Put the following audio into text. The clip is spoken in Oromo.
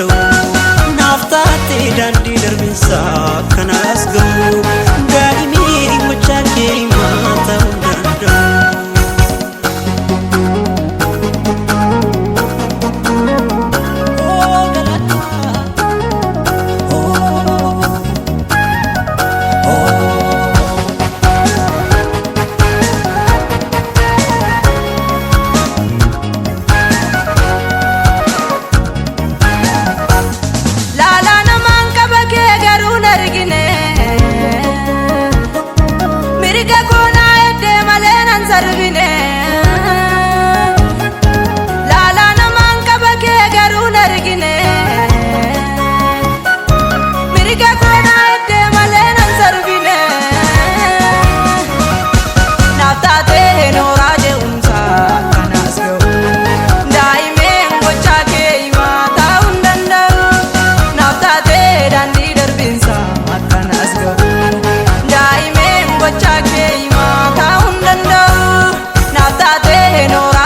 danda'u naaftaatti daandii darbinsa kanas ga'u daa'imii gochaa kee himaa ta'uu danda'u. Lala naman kabake garun argine Mirga kona ette malenan sarbine Naftate nora je umsa kanas ga'u Daimen gocha ke imata undanda'u Naftate dandi darbinsa kanas ga'u Daimen gocha ke imata undanda'u Naftate nora